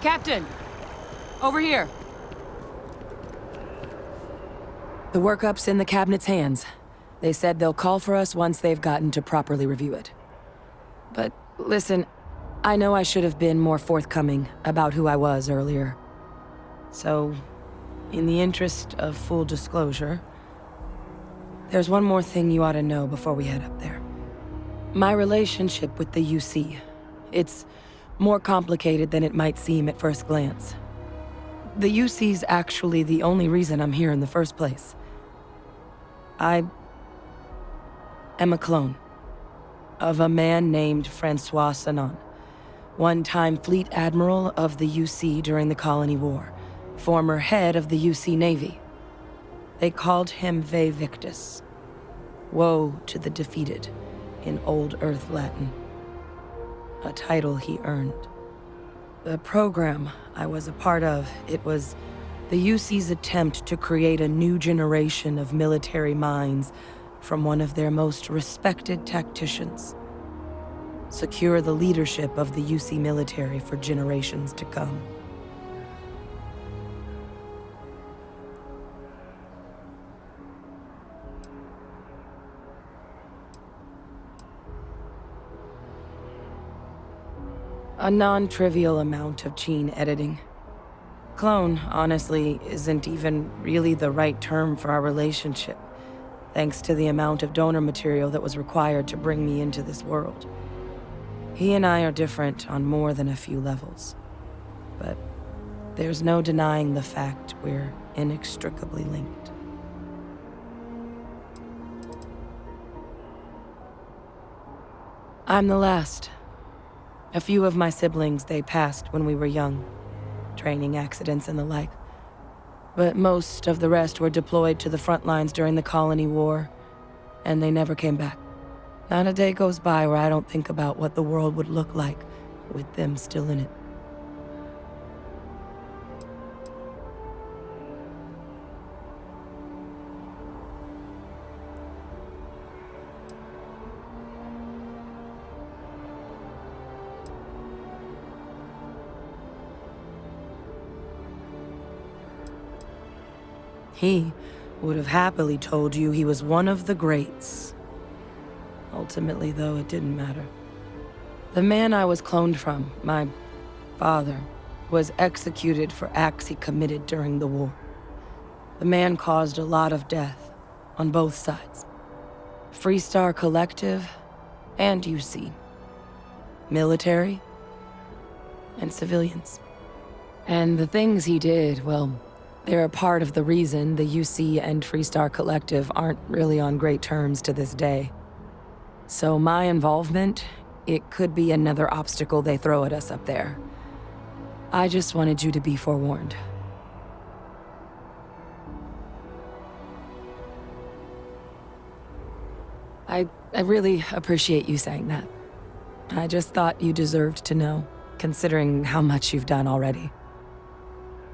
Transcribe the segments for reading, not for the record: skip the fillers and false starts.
Captain! Over here! The workup's in the cabinet's hands. They said they'll call for us once they've gotten to properly review it. But listen, I know I should have been more forthcoming about who I was earlier. So, in the interest of full disclosure, there's one more thing you ought to know before we head up there. My relationship with the UC. It's more complicated than it might seem at first glance. The UC's actually the only reason I'm here in the first place. I am a clone of a man named Francois Sanon, one-time fleet admiral of the UC during the Colony War, former head of the UC Navy. They called him Ve Victus, woe to the defeated, in Old Earth Latin, a title he earned. The program I was a part of, it was the UC's attempt to create a new generation of military minds from one of their most respected tacticians. Secure the leadership of the UC military for generations to come. A non-trivial amount of gene editing. Clone, honestly, isn't even really the right term for our relationship, thanks to the amount of donor material that was required to bring me into this world. He and I are different on more than a few levels, but there's no denying the fact we're inextricably linked. I'm the last. A few of my siblings, they passed when we were young, training accidents and the like. But most of the rest were deployed to the front lines during the Colony War, and they never came back. Not a day goes by where I don't think about what the world would look like with them still in it. He would have happily told you he was one of the greats. Ultimately, though, it didn't matter. The man I was cloned from, my father, was executed for acts he committed during the war. The man caused a lot of death, on both sides. Freestar Collective and UC. Military and civilians. And the things he did, well, they're a part of the reason the UC and Freestar Collective aren't really on great terms to this day. So my involvement, it could be another obstacle they throw at us up there. I just wanted you to be forewarned. I really appreciate you saying that. I just thought you deserved to know, considering how much you've done already.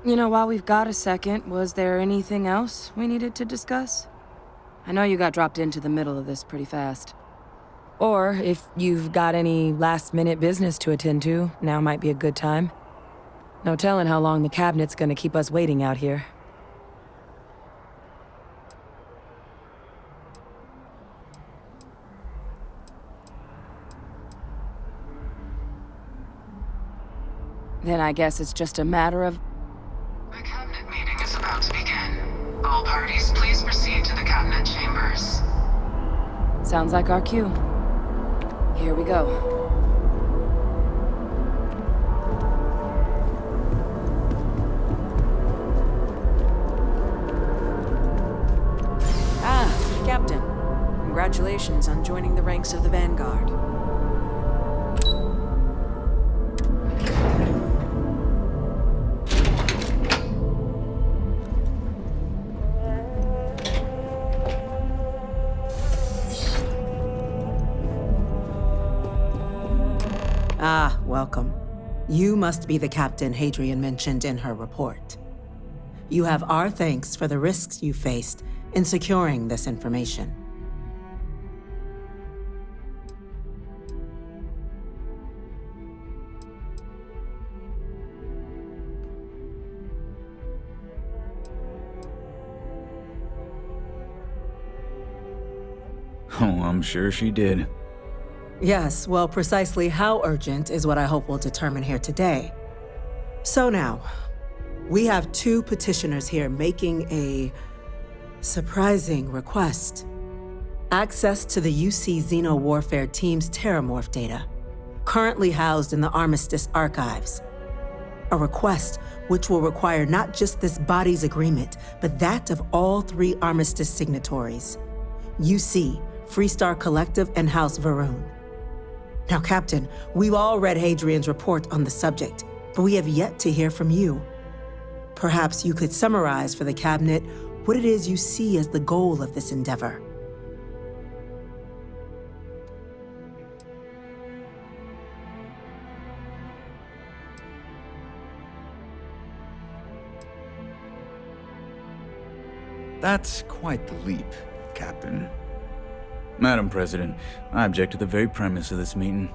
You know, while we've got a second, was there anything else we needed to discuss? I know you got dropped into the middle of this pretty fast. Or if you've got any last-minute business to attend to, now might be a good time. No telling how long the cabinet's gonna keep us waiting out here. Then I guess it's just a matter of... The cabinet meeting is about to begin. All parties, please proceed to the cabinet chambers. Sounds like our cue. Here we go. Ah, Captain. Congratulations on joining the ranks of the Vanguard. Ah, welcome. You must be the captain Hadrian mentioned in her report. You have our thanks for the risks you faced in securing this information. Oh, I'm sure she did. Yes, well, precisely how urgent is what I hope we'll determine here today. So now, we have two petitioners here making a surprising request. Access to the UC Xeno Warfare Team's Terramorph data, currently housed in the Armistice archives. A request which will require not just this body's agreement, but that of all three Armistice signatories: UC, Freestar Collective, and House Varun. Now, Captain, we've all read Hadrian's report on the subject, but we have yet to hear from you. Perhaps you could summarize for the Cabinet what it is you see as the goal of this endeavor. That's quite the leap, Captain. Madam President, I object to the very premise of this meeting.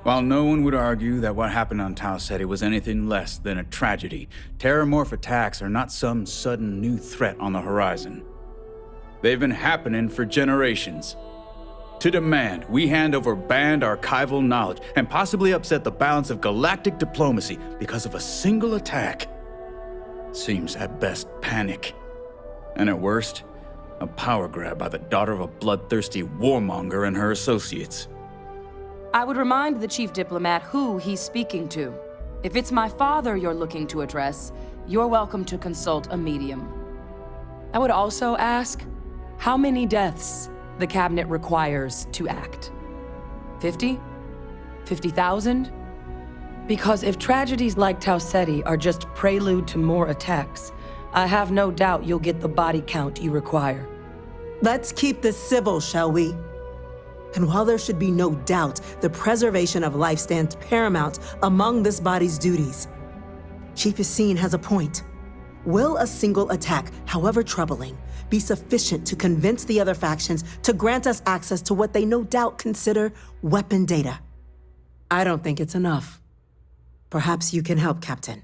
While no one would argue that what happened on Tau Ceti was anything less than a tragedy, Terramorph attacks are not some sudden new threat on the horizon. They've been happening for generations. To demand we hand over banned archival knowledge and possibly upset the balance of galactic diplomacy because of a single attack seems at best panic, and at worst, a power grab by the daughter of a bloodthirsty warmonger and her associates. I would remind the chief diplomat who he's speaking to. If it's my father you're looking to address, you're welcome to consult a medium. I would also ask how many deaths the Cabinet requires to act. 50? 50,000? Because if tragedies like Tau Ceti are just prelude to more attacks, I have no doubt you'll get the body count you require. Let's keep this civil, shall we? And while there should be no doubt the preservation of life stands paramount among this body's duties, Chief Yassine has a point. Will a single attack, however troubling, be sufficient to convince the other factions to grant us access to what they no doubt consider weapon data? I don't think it's enough. Perhaps you can help, Captain.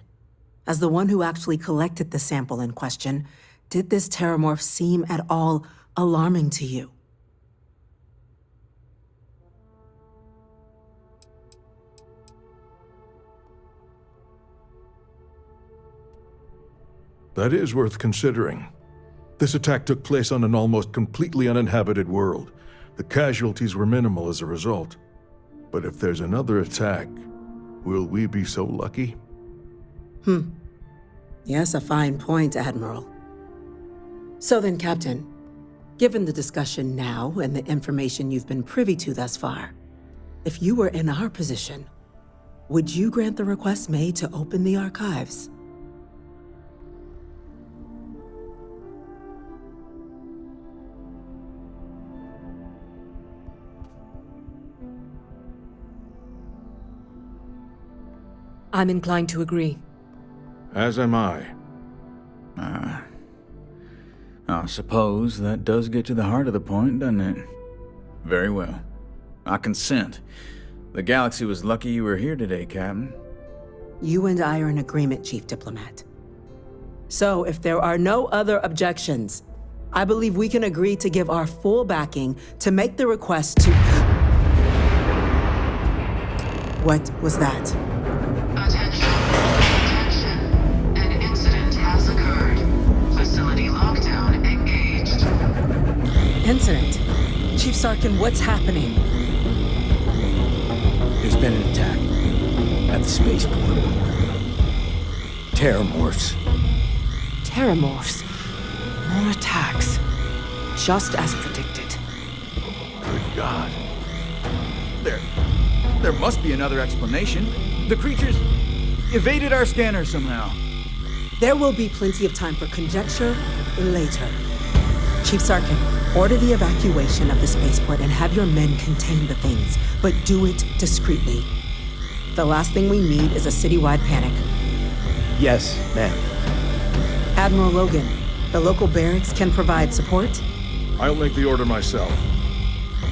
As the one who actually collected the sample in question, did this Terramorph seem at all alarming to you? That is worth considering. This attack took place on an almost completely uninhabited world. The casualties were minimal as a result. But if there's another attack, will we be so lucky? Yes, a fine point, Admiral. So then, Captain, given the discussion now and the information you've been privy to thus far, if you were in our position, would you grant the request made to open the archives? I'm inclined to agree. As am I. I suppose that does get to the heart of the point, doesn't it? Very well. I consent. The galaxy was lucky you were here today, Captain. You and I are in agreement, Chief Diplomat. So, if there are no other objections, I believe we can agree to give our full backing to make the request to... What was that? Attention. An incident has occurred. Facility lockdown engaged. Incident? Chief Sarkin, what's happening? There's been an attack at the spaceport. Terramorphs. Terramorphs. More attacks. Just as predicted. Good God. There must be another explanation. The creatures evaded our scanner somehow. There will be plenty of time for conjecture later. Chief Sarkin, order the evacuation of the spaceport and have your men contain the things, but do it discreetly. The last thing we need is a citywide panic. Yes, ma'am. Admiral Logan, the local barracks can provide support? I'll make the order myself.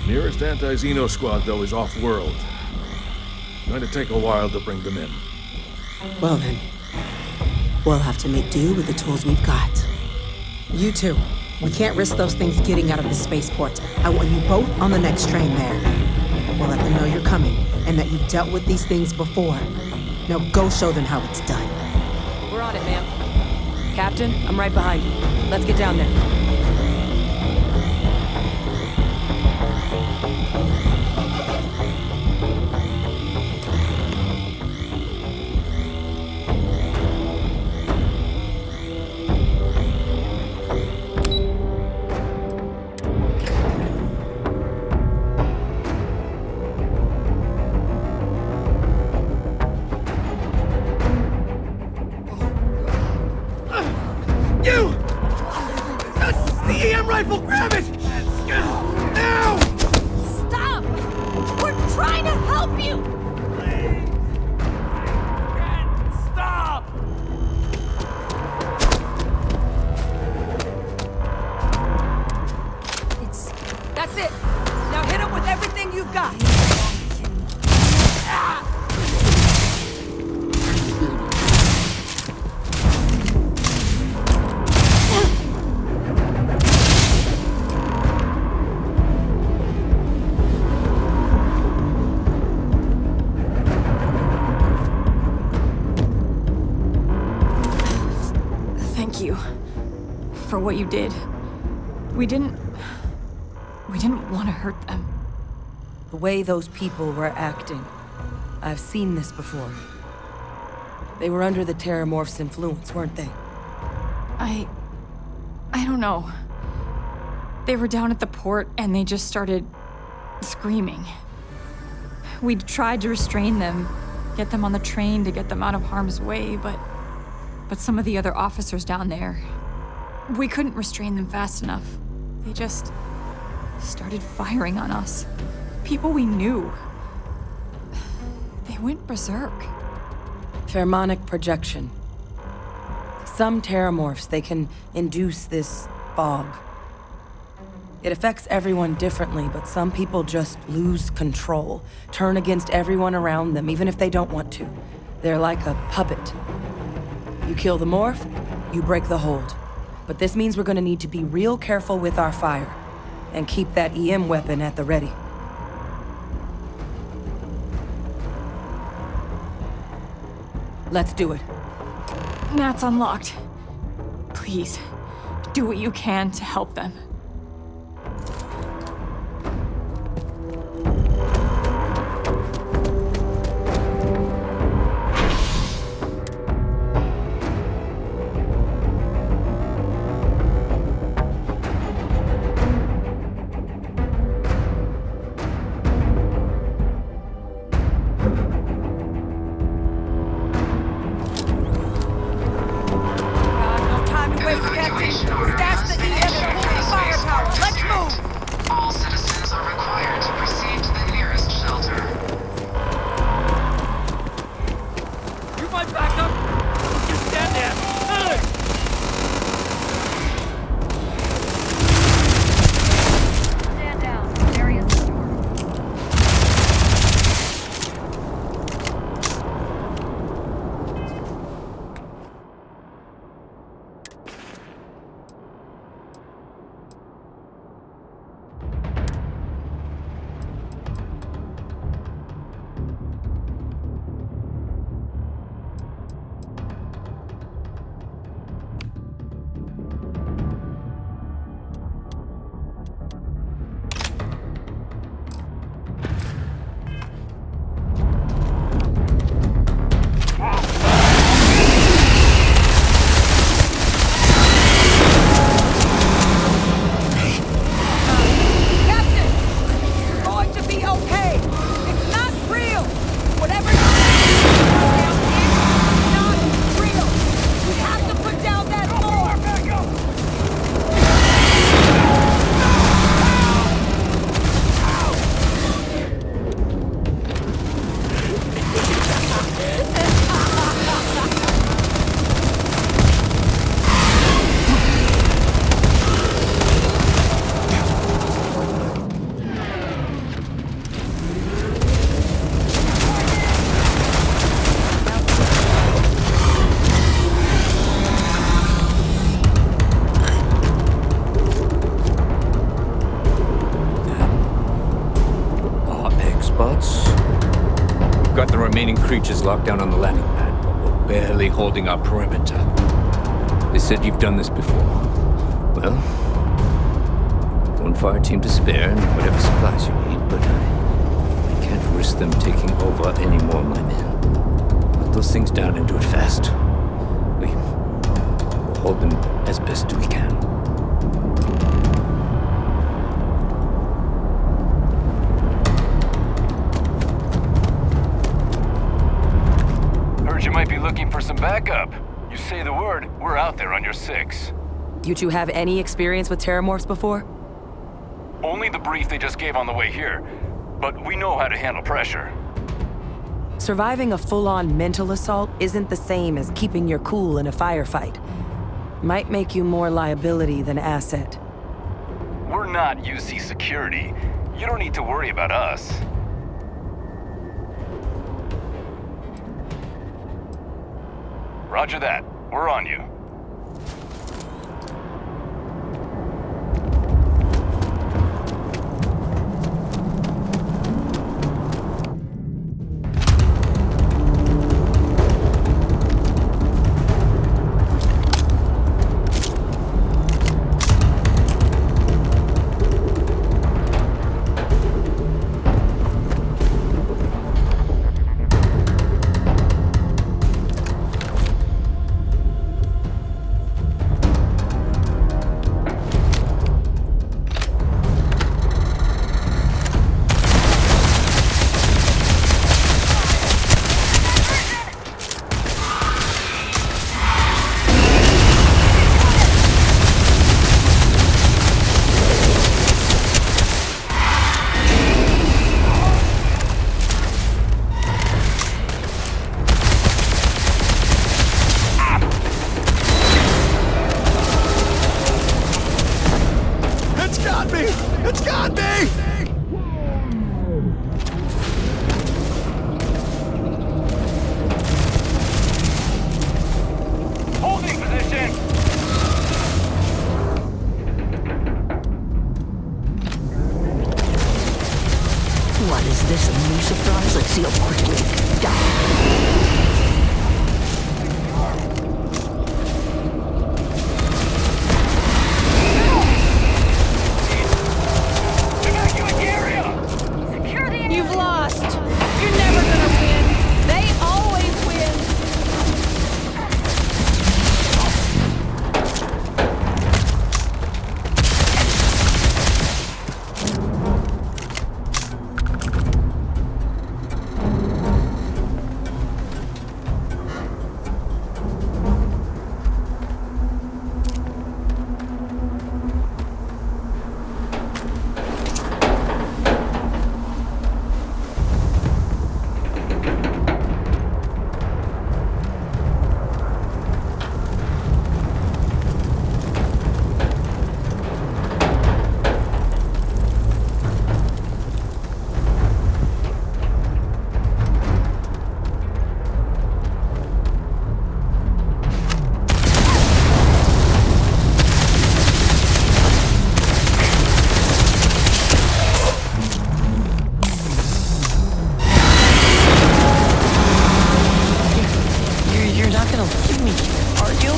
Nearest anti-Xeno squad, though, is off-world. Going to take a while to bring them in. Well then, we'll have to make do with the tools we've got. You two, We can't risk those things getting out of the spaceport. I want you both on the next train there. We'll let them know you're coming and that you've dealt with these things before. Now go show them how it's done. We're on it, ma'am. Captain, I'm right behind you. Let's get down there. You! The EM rifle, grab it! Now! Stop! We're trying to help you! Please! I can't stop! That's it. Now hit him with everything you've got. Thank you for what you did. We didn't want to hurt them. The way those people were acting, I've seen this before. They were under the Terramorph's influence, weren't they? I don't know. They were down at the port and they just started screaming. We tried to restrain them, get them on the train to get them out of harm's way, but some of the other officers down there, we couldn't restrain them fast enough. They just started firing on us. People we knew. They went berserk. Pheromonic projection. Some Terramorphs, they can induce this fog. It affects everyone differently, but some people just lose control, turn against everyone around them, even if they don't want to. They're like a puppet. You kill the morph, you break the hold. But this means we're gonna need to be real careful with our fire, and keep that EM weapon at the ready. Let's do it. Nat's unlocked. Please, do what you can to help them. Evacuation order has been issued for the spaceport. got the remaining creatures locked down on the landing pad, but we're barely holding our perimeter. They said you've done this before. Well, one fire team to spare and whatever supplies you need, but I can't risk them taking over any more of my men. Put those things down and do it fast. We'll hold them as best we can. Heard you might be looking for some backup. You say the word, we're out there on your 6. You two have any experience with terramorphs before? Only the brief they just gave on the way here, but we know how to handle pressure. Surviving a full-on mental assault isn't the same as keeping your cool in a firefight. Might make you more liability than asset. We're not UC security. You don't need to worry about us. Roger that. We're on you. It's got me! Holding position! What is this, a new surprise? Let's see how quickly it can die. You've lost. You're never gonna win. They always win. You're not gonna leave me, are you?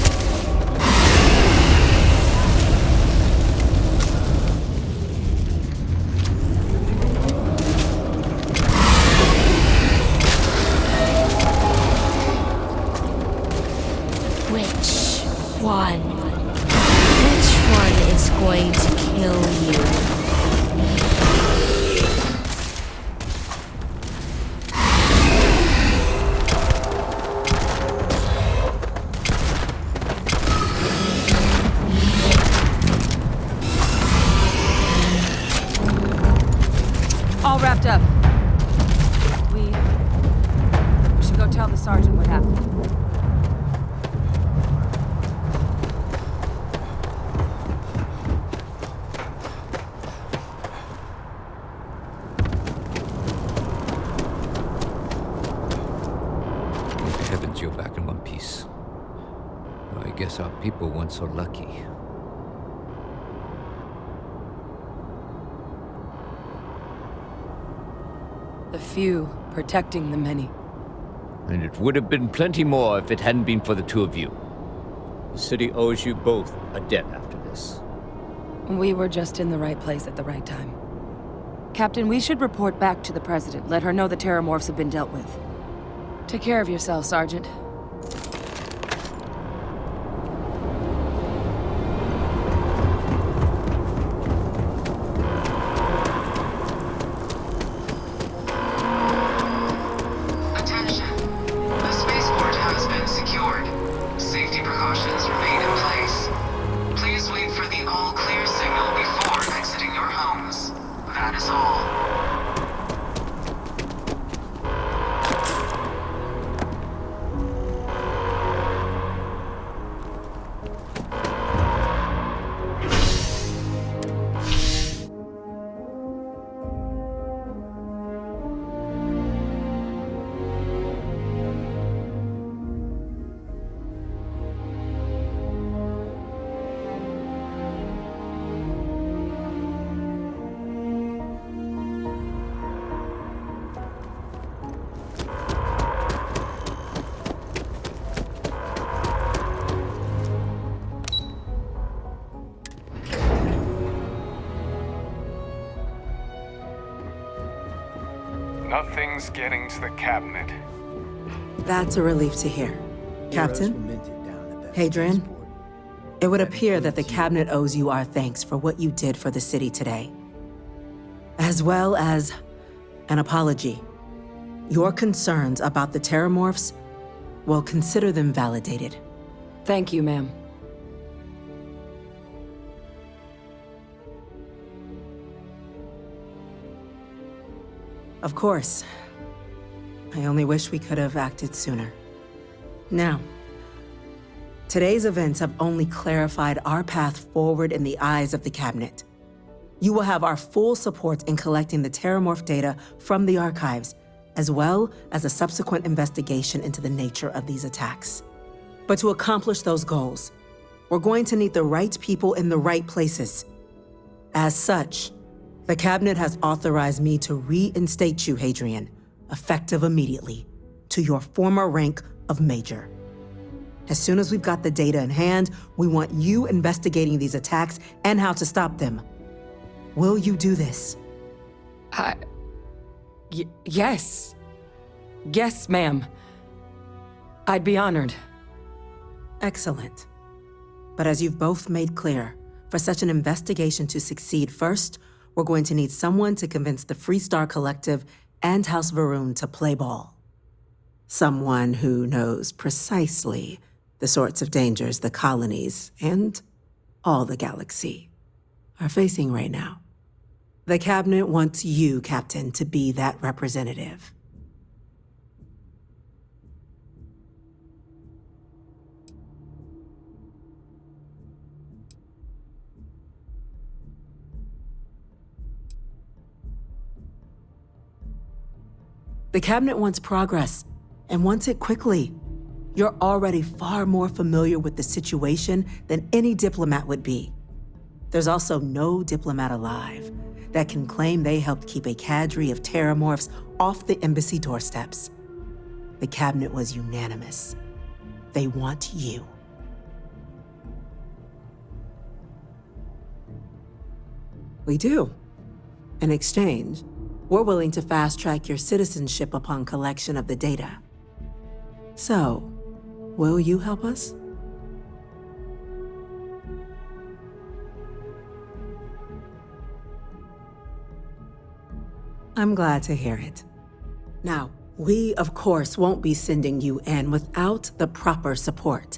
Which one? Which one is going to kill you? All wrapped up. We should go tell the sergeant what happened. Thank heavens you're back in one piece. I guess our people weren't so lucky. The few protecting the many. And it would have been plenty more if it hadn't been for the two of you. The city owes you both a debt after this. We were just in the right place at the right time. Captain, we should report back to the President. Let her know the Terramorphs have been dealt with. Take care of yourself, Sergeant. Attention. The spaceport has been secured. Safety precautions remain in place. Please wait for the all-clear signal before exiting your homes. That is all. Nothing's getting to the cabinet. That's a relief to hear. Captain? Hadrian? It would appear that the cabinet owes you our thanks for what you did for the city today. As well as an apology. Your concerns about the Terramorphs, well, consider them validated. Thank you, ma'am. Of course. I only wish we could have acted sooner. Now, today's events have only clarified our path forward in the eyes of the Cabinet. You will have our full support in collecting the Terramorph data from the archives, as well as a subsequent investigation into the nature of these attacks. But to accomplish those goals, we're going to need the right people in the right places. As such, the Cabinet has authorized me to reinstate you, Hadrian, effective immediately, to your former rank of Major. As soon as we've got the data in hand, we want you investigating these attacks and how to stop them. Will you do this? Yes. Yes, ma'am. I'd be honored. Excellent. But as you've both made clear, for such an investigation to succeed first, we're going to need someone to convince the Freestar Collective and House Varun to play ball. Someone who knows precisely the sorts of dangers the colonies and all the galaxy are facing right now. The Cabinet wants you, Captain, to be that representative. The Cabinet wants progress, and wants it quickly. You're already far more familiar with the situation than any diplomat would be. There's also no diplomat alive that can claim they helped keep a cadre of Terramorphs off the embassy doorsteps. The Cabinet was unanimous. They want you. We do. In exchange, we're willing to fast-track your citizenship upon collection of the data. So, will you help us? I'm glad to hear it. Now, we, of course, won't be sending you in without the proper support.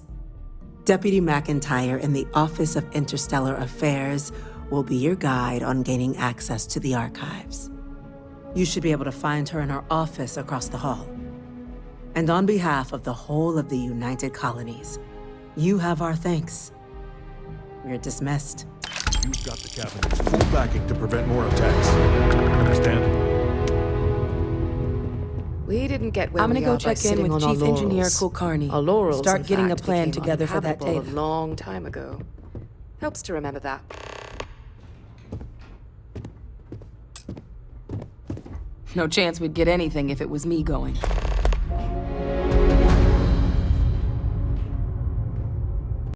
Deputy McIntyre in the Office of Interstellar Affairs will be your guide on gaining access to the archives. You should be able to find her in her office across the hall. And on behalf of the whole of the United Colonies, you have our thanks. You're dismissed. You've got the Cabinet's full backing to prevent more attacks. Understand? We didn't get where I'm gonna we go are by check in sitting with on our Chief Engineer laurels. Kulkarni. Our laurels, Start in getting a fact, plan became together for that uninhabitable tape. a long time ago. Helps to remember that. No chance we'd get anything if it was me going.